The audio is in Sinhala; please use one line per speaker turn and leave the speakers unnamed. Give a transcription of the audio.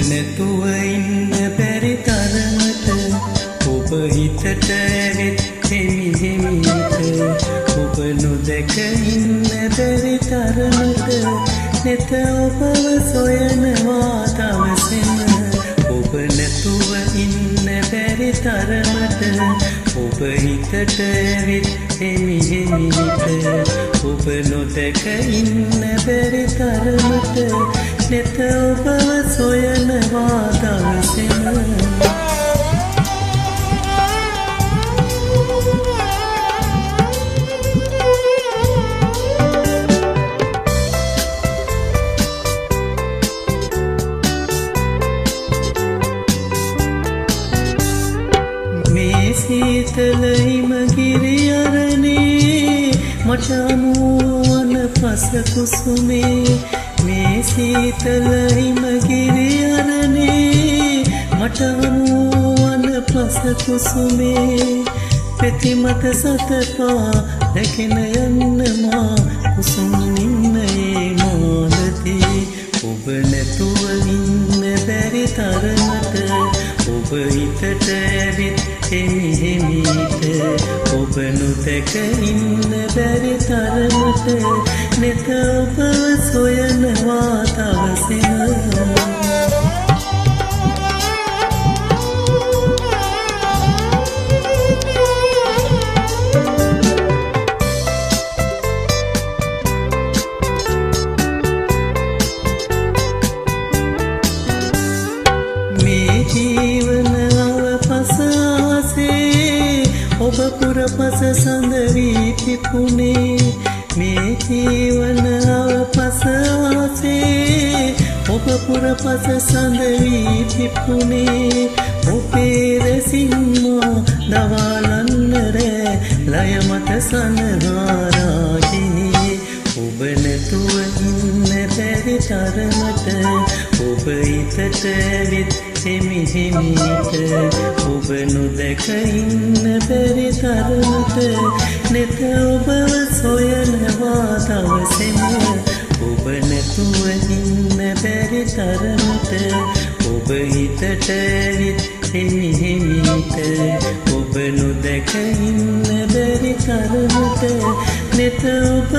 නැතුව ඉන්න බැරි තරමට ඔබ හිතට ඇවිත් හිමි හිමිට ඔබ නොදැක ඉන්න බැරි තරමට නෙත ඔබව සොයනවා දවසෙම ඔබ නැතුව ඉන්න බැරි තරමට ඔබ හිතට ඇවිත් හිමි හිමිට ඔබ නොදැක ඉන්න බැරි තරමට නෙත ඔබව සොයනවා දවසෙම සීතලයිම ගිරි අරණේ මට අමුවන පස කුසුමේ මේ සීතලයිම ගිරි අරණේ මට අමුවන පස කුසුමේ පෙති මත සතපා රැගෙන යන්න මා කුසුම් නින්නයේ මාලතේ ඔබ නැතුව ඉන්න බැරි තරමට ඔබ හිතට ඇවිත් හිමි හිමිට ඔබ නොදැක ඉන්න බැරි තරමට නෙත ඔබව සොයනවා දවසෙම ඔබ පුරපස සඳ වී පිපුණේ මේ ජීවන අවපස ආසේ ඔබ පුරපස සඳ වී පිපුණේ ඔබේ රැසින්මා දවාලන්න රෑ ලය මත සනහාරාගිනී ඔබ නැතුව ඉන්න බැරි තරමට ඔබ හිතට ඇවිත් හිමි හිමිට ඔබ නොදැක ඉන්න බැරි තරමට නෙත ඔබව සොයනවා දවසෙම ඔබ නැතුව ඉන්න බැරි තරමට ඔබ හිතට ඇවිත් හිමි හිමිට ඔබ නොදැක ඉන්න බැරි තරමට නෙත ඔබව